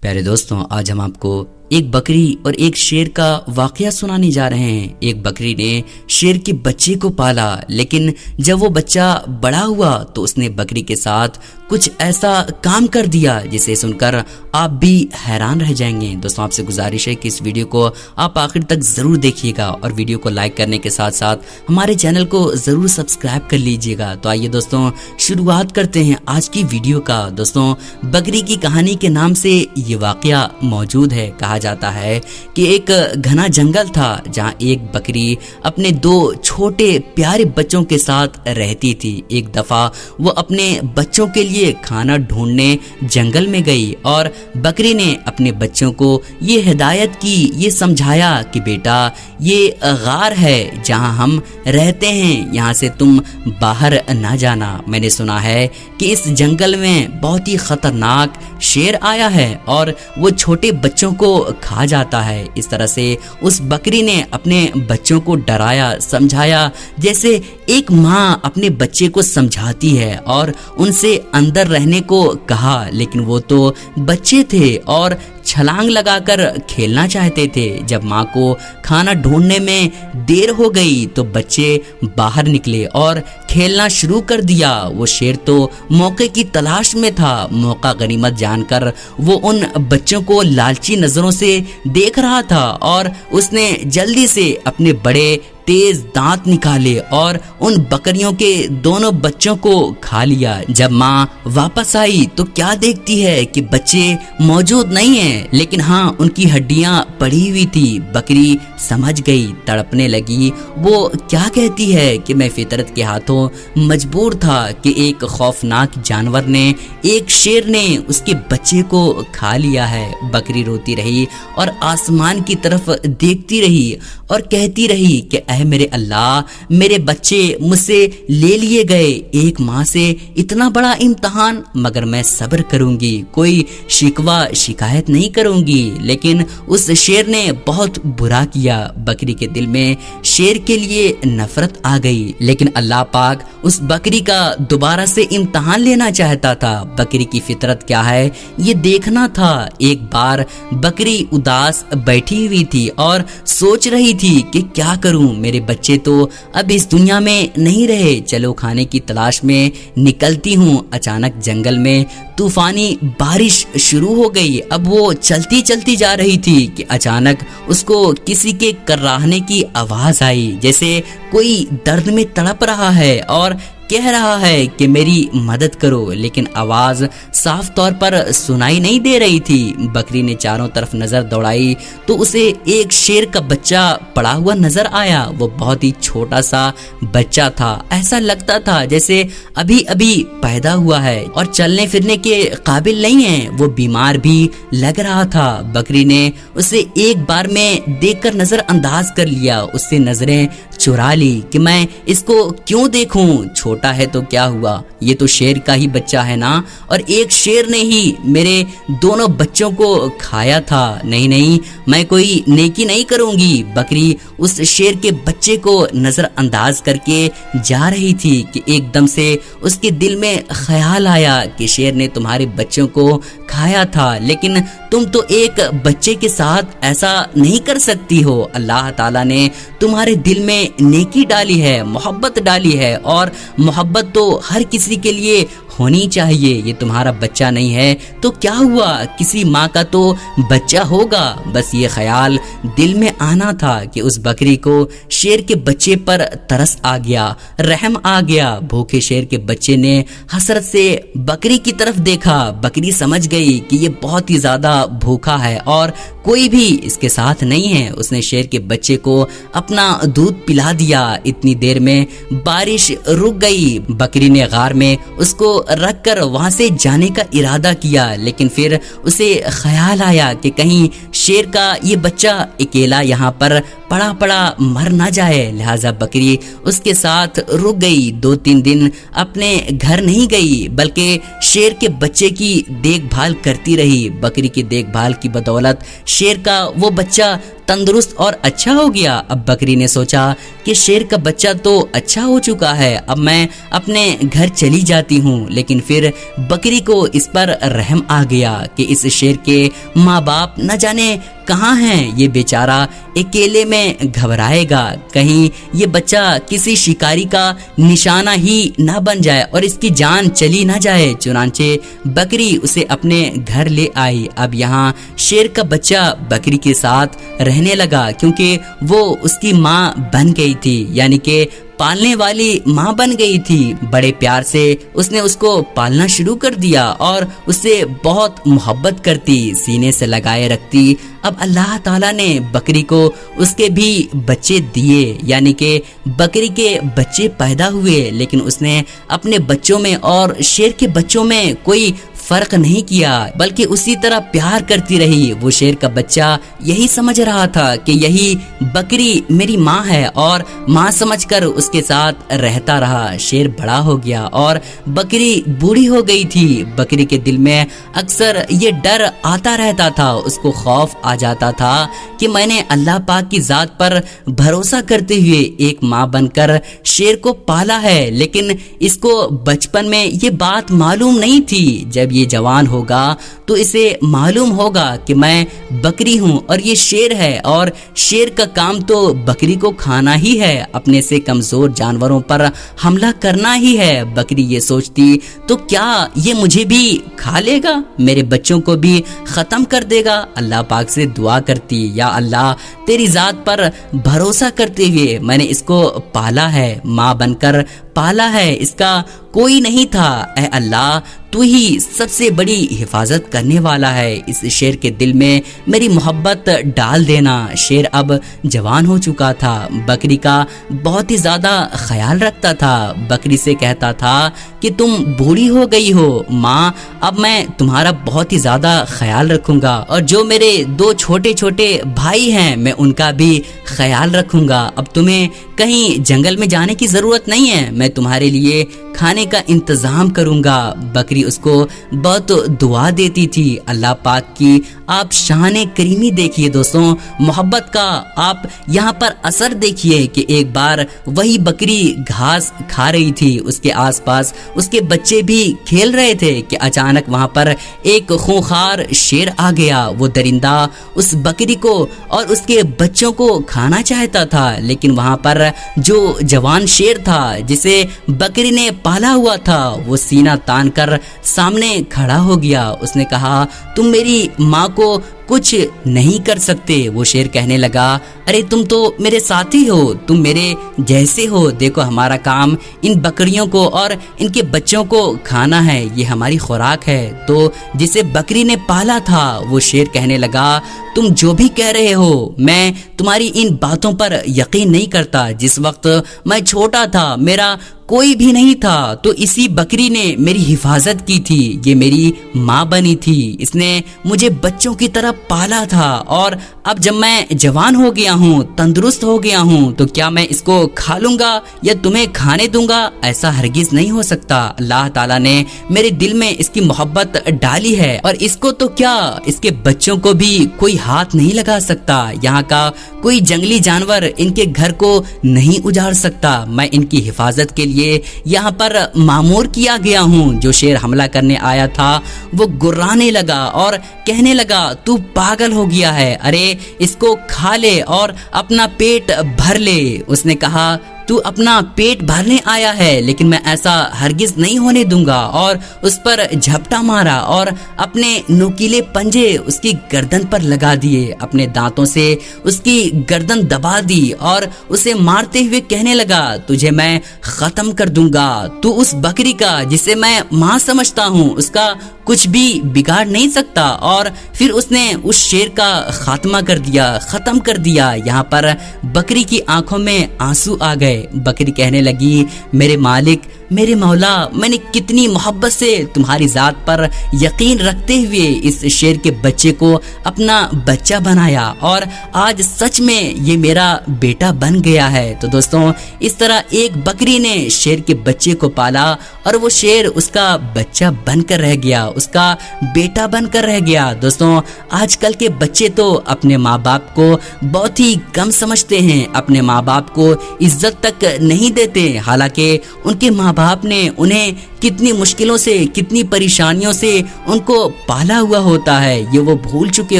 پیارے دوستوں، آج ہم آپ کو ایک بکری اور ایک شیر کا واقعہ سنانے جا رہے ہیں۔ ایک بکری نے شیر کے بچے کو پالا، لیکن جب وہ بچہ بڑا ہوا تو اس نے بکری کے ساتھ کچھ ایسا کام کر دیا جسے سن کر آپ بھی حیران رہ جائیں گے۔ دوستوں، آپ سے گزارش ہے کہ اس ویڈیو کو آپ آخر تک ضرور دیکھیے گا اور ویڈیو کو لائک کرنے کے ساتھ ساتھ ہمارے چینل کو ضرور سبسکرائب کر لیجیے گا۔ تو آئیے دوستوں، شروعات کرتے ہیں آج کی ویڈیو کا۔ دوستوں، بکری کی کہانی کے نام سے یہ واقعہ موجود ہے۔ کہا جاتا ہے کہ ایک گھنا جنگل تھا جہاں ایک بکری اپنے دو چھوٹے پیارے بچوں کے ساتھ رہتی تھی۔ ایک دفعہ وہ اپنے بچوں کے لیے کھانا ڈھونڈنے جنگل میں گئی اور بکری نے اپنے بچوں کو یہ ہدایت کی، یہ سمجھایا کہ بیٹا، یہ غار ہے جہاں ہم رہتے ہیں، یہاں سے تم باہر نہ جانا۔ میں نے سنا ہے کہ اس جنگل میں بہت ہی خطرناک شیر آیا ہے اور وہ چھوٹے بچوں کو کھا جاتا ہے۔ اس طرح سے اس بکری نے اپنے بچوں کو ڈرایا، سمجھایا، جیسے ایک ماں اپنے بچے کو سمجھاتی ہے، اور ان سے اندر رہنے کو کہا، لیکن وہ تو بچے تھے اور چھلانگ لگا کر کھیلنا چاہتے تھے۔ جب ماں کو کھانا ڈھونڈنے میں دیر ہو گئی تو بچے باہر نکلے اور کھیلنا شروع کر دیا۔ وہ شیر تو موقع کی تلاش میں تھا۔ موقع غنیمت جان کر وہ ان بچوں کو لالچی نظروں سے دیکھ رہا تھا اور اس نے جلدی سے اپنے بڑے تیز دانت نکالے اور ان بکریوں کے دونوں بچوں کو کھا لیا۔ جب ماں واپس آئی تو کیا دیکھتی ہے کہ بچے موجود نہیں ہیں، لیکن ہاں ان کی ہڈیاں پڑی ہوئی تھی۔ بکری سمجھ گئی، تڑپنے لگی۔ وہ کیا کہتی ہے کہ میں فطرت کے ہاتھوں مجبور تھا کہ ایک خوفناک جانور نے، ایک شیر نے اس کے بچے کو کھا لیا ہے۔ بکری روتی رہی اور آسمان کی طرف دیکھتی رہی اور کہتی رہی کہ اے میرے اللہ، میرے بچے مجھ سے لے لیے گئے، ایک ماں سے اتنا بڑا امتحان، مگر میں صبر کروں گی، کوئی شکوہ شکایت نہیں کروں گی۔ لیکن اس شیر نے بہت برا کیا۔ بکری کے دل میں شیر کے لیے نفرت آ گئی، لیکن اللہ پاک اس بکری کا دوبارہ سے امتحان لینا چاہتا تھا۔ بکری کی فطرت کیا ہے یہ دیکھنا تھا۔ ایک بار بکری اداس بیٹھی ہوئی تھی اور سوچ رہی تھی کہ کیا کروں، میرے بچے تو اب اس دنیا میں نہیں رہے، چلو کھانے کی تلاش میں نکلتی ہوں۔ اچانک جنگل میں طوفانی بارش شروع ہو گئی۔ اب وہ چلتی چلتی جا رہی تھی کہ اچانک اس کو کسی کے کراہنے کی آواز آئی، جیسے کوئی درد میں تڑپ رہا ہے اور کہہ رہا ہے کہ میری مدد کرو، لیکن آواز صاف طور پر سنائی نہیں دے رہی تھی۔ بکری نے چاروں طرف نظر دوڑائی تو اسے ایک شیر کا بچہ پڑا ہوا نظر آیا۔ وہ بہت ہی چھوٹا سا بچہ تھا، ایسا لگتا تھا جیسے ابھی ابھی پیدا ہوا ہے اور چلنے پھرنے کے قابل نہیں ہے۔ وہ بیمار بھی لگ رہا تھا۔ بکری نے اسے ایک بار میں دیکھ کر نظر انداز کر لیا، اس سے نظریں چرا لی کہ میں اس کو کیوں دیکھوں، چھوٹا ہے تو کیا ہوا، یہ تو شیر کا ہی بچہ ہے نا، اور ایک شیر نے ہی میرے دونوں بچوں کو کھایا تھا۔ نہیں نہیں، میں کوئی نیکی نہیں کروں گی۔ بکری اس شیر کے بچے کو نظر انداز کر کے جا رہی تھی کہ ایک دم سے اس کے دل میں خیال آیا کہ شیر نے تمہارے بچوں کو کھایا تھا، لیکن تم تو ایک بچے کے ساتھ ایسا نہیں کر سکتی ہو۔ اللہ تعالیٰ نے تمہارے دل میں نیکی ڈالی ہے، محبت ڈالی ہے، اور محبت تو ہر کسی کے لیے ہونی چاہیے۔ یہ تمہارا بچہ نہیں ہے تو کیا ہوا، کسی ماں کا تو بچہ ہوگا۔ بس یہ خیال دل میں آنا تھا کہ اس بکری کو شیر کے بچے پر ترس آ گیا، رحم آ گیا۔ بھوکے شیر کے بچے نے حسرت سے بکری کی طرف دیکھا۔ بکری سمجھ گئی کہ یہ بہت ہی زیادہ بھوکا ہے اور کوئی بھی اس کے ساتھ نہیں ہے۔ اس نے شیر کے بچے کو اپنا دودھ پلا دیا۔ اتنی دیر میں بارش رک گئی۔ بکری نے غار میں اس کو رکھ کر وہاں سے جانے کا ارادہ کیا، لیکن پھر اسے خیال آیا کہ کہیں شیر کا یہ بچہ اکیلا یہاں پر پڑا پڑا مر نہ جائے، لہٰذا بکری اس کے ساتھ رک گئی۔ 2-3 دن اپنے گھر نہیں گئی بلکہ شیر کے بچے کی دیکھ بھال کرتی رہی۔ بکری کی دیکھ بھال کی بدولت شیر کا وہ بچہ تندرست اور اچھا ہو گیا۔ اب بکری نے سوچا کہ شیر کا بچہ تو اچھا ہو چکا ہے، اب میں اپنے گھر چلی جاتی ہوں۔ لیکن پھر بکری کو اس پر رحم آ گیا کہ اس شیر کے ماں باپ نہ جانے کہاں ہیں، یہ بیچارہ اکیلے میں گھبرائے گا، کہیں یہ بچہ کسی شکاری کا نشانہ ہی نہ بن جائے اور اس کی جان چلی نہ جائے۔ چنانچہ بکری اسے اپنے گھر لے آئی۔ اب یہاں شیر کا بچہ بکری کے ساتھ رہنے لگا کیونکہ وہ اس کی ماں بن گئی تھی، یعنی کہ پالنے والی ماں بن گئی تھی۔ بڑے پیار سے اس نے اس کو پالنا شروع کر دیا اور اسے بہت محبت کرتی، سینے سے لگائے رکھتی۔ اب اللہ تعالیٰ نے بکری کو اس کے بھی بچے دیے، یعنی کہ بکری کے بچے پیدا ہوئے، لیکن اس نے اپنے بچوں میں اور شیر کے بچوں میں کوئی فرق نہیں کیا بلکہ اسی طرح پیار کرتی رہی۔ وہ شیر کا بچہ یہی سمجھ رہا تھا کہ یہی بکری میری ماں ہے اور ماں سمجھ کر اس کے ساتھ رہتا رہا۔ شیر بڑا ہو گیا اور بکری بوڑھی ہو گئی تھی۔ بکری کے دل میں اکثر یہ ڈر آتا رہتا تھا، اس کو خوف آ جاتا تھا کہ میں نے اللہ پاک کی ذات پر بھروسہ کرتے ہوئے ایک ماں بن کر شیر کو پالا ہے، لیکن اس کو بچپن میں یہ بات معلوم نہیں تھی۔ جب یہ جوان ہوگا تو اسے معلوم ہوگا کہ میں بکری ہوں اور یہ شیر ہے، اور شیر کا کام تو بکری کو کھانا ہی ہے، اپنے سے کمزور جانوروں پر حملہ کرنا ہی ہے۔ بکری یہ سوچتی تو کیا یہ مجھے بھی کھا لے گا، میرے بچوں کو بھی ختم کر دے گا؟ اللہ پاک سے دعا کرتی، یا اللہ تیری ذات پر بھروسہ کرتے ہوئے میں نے اس کو پالا ہے، ماں بن کر پالا ہے، اس کا کوئی نہیں تھا، اے اللہ تو ہی سب سے بڑی حفاظت کرنے والا ہے، اس شیر کے دل میں میری محبت ڈال دینا۔ شیر اب جوان ہو چکا تھا، بکری کا بہت ہی زیادہ خیال رکھتا تھا، بکری سے کہتا تھا کہ تم بوڑھی ہو گئی ہو ماں، اب میں تمہارا بہت ہی زیادہ خیال رکھوں گا، اور جو میرے 2 چھوٹے چھوٹے بھائی ہیں میں ان کا بھی خیال رکھوں گا، اب تمہیں کہیں جنگل میں جانے کی ضرورت نہیں ہے، میں تمہارے لیے کھانے کا انتظام کروں گا۔ بکری اس کو بہت دعا دیتی تھی۔ اللہ پاک کی آپ شان کریمی دیکھیے دوستوں، محبت کا آپ یہاں پر اثر دیکھیے کہ ایک بار وہی بکری گھاس کھا رہی تھی، اس کے آس پاس اس کے بچے بھی کھیل رہے تھے کہ اچانک وہاں پر ایک خونخوار شیر آ گیا۔ وہ درندہ اس بکری کو اور اس کے بچوں کو کھانا چاہتا تھا، لیکن وہاں پر جو جوان شیر تھا جسے بکری نے پالا ہوا تھا وہ سینہ تان کر سامنے کھڑا ہو گیا۔ اس نے کہا تم میری ماں کو کچھ نہیں کر سکتے۔ وہ شیر کہنے لگا ارے تم تو میرے ساتھی ہو، تم میرے جیسے ہو، دیکھو ہمارا کام ان بکریوں کو اور ان کے بچوں کو کھانا ہے، یہ ہماری خوراک ہے۔ تو جسے بکری نے پالا تھا وہ شیر کہنے لگا تم جو بھی کہہ رہے ہو میں تمہاری ان باتوں پر یقین نہیں کرتا، جس وقت میں چھوٹا تھا میرا کوئی بھی نہیں تھا تو اسی بکری نے میری حفاظت کی تھی، یہ میری ماں بنی تھی، اس نے مجھے بچوں کی طرح پالا تھا، اور اب جب میں جوان ہو گیا ہوں، تندرست ہو گیا ہوں، تو کیا میں اس کو کھا لوں گا یا تمہیں کھانے دوں گا؟ ایسا ہرگز نہیں ہو سکتا۔ اللہ تعالیٰ نے میرے دل میں اس کی محبت ڈالی ہے، اور اس کو تو کیا اس کے بچوں کو بھی کوئی ہاتھ نہیں لگا سکتا، یہاں کا کوئی جنگلی جانور ان کے گھر کو نہیں اجاڑ سکتا، میں ان کی حفاظت کے لیے یہاں پر مامور کیا گیا ہوں۔ جو شیر حملہ کرنے آیا تھا وہ گرانے لگا اور کہنے لگا تو پاگل ہو گیا ہے، ارے اس کو کھا لے اور اپنا پیٹ بھر لے۔ اس نے کہا تو اپنا پیٹ بھرنے آیا ہے لیکن میں ایسا ہرگز نہیں ہونے دوں گا، اور اس پر جھپٹا مارا اور اپنے نوکیلے پنجے اس کی گردن پر لگا دیے، اپنے دانتوں سے اس کی گردن دبا دی اور اسے مارتے ہوئے کہنے لگا تجھے میں ختم کر دوں گا، تو اس بکری کا جسے میں ماں سمجھتا ہوں اس کا کچھ بھی بگاڑ نہیں سکتا۔ اور پھر اس نے اس شیر کا خاتمہ کر دیا، ختم کر دیا۔ یہاں پر بکری کی آنکھوں میں آنسو آ گئے، بکری کہنے لگی میرے مالک میرے مولا میں نے کتنی محبت سے تمہاری ذات پر یقین رکھتے ہوئے اس شیر کے بچے کو اپنا بچہ بنایا اور آج سچ میں یہ میرا بیٹا بن گیا ہے۔ تو دوستوں اس طرح ایک بکری نے شیر کے بچے کو پالا اور وہ شیر اس کا بچہ بن کر رہ گیا، اس کا بیٹا بن کر رہ گیا۔ دوستوں آج کل کے بچے تو اپنے ماں باپ کو بہت ہی کم سمجھتے ہیں، اپنے ماں باپ کو عزت تک نہیں دیتے، حالانکہ ان کے ماں باپ نے انہیں کتنی مشکلوں سے کتنی پریشانیوں سے ان کو پالا ہوا ہوتا ہے، یہ وہ بھول چکے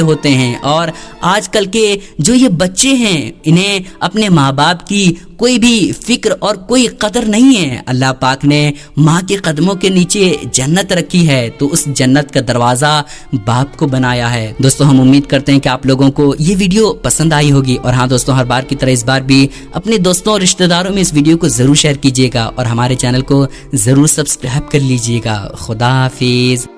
ہوتے ہیں۔ اور آج کل کے جو یہ بچے ہیں انہیں اپنے ماں باپ کی کوئی بھی فکر اور کوئی قدر نہیں ہے۔ اللہ پاک نے ماں کے قدموں کے نیچے جنت رکھی ہے، تو اس جنت کا دروازہ باپ کو بنایا ہے۔ دوستوں ہم امید کرتے ہیں کہ آپ لوگوں کو یہ ویڈیو پسند آئی ہوگی، اور ہاں دوستوں ہر بار کی طرح اس بار بھی اپنے دوستوں اور رشتہ داروں میں اس ویڈیو کو ضرور شیئر کیجیے گا اور ہمارے چینل کو ضرور سبسکرائب کر لیجیے گا۔ خدا حافظ۔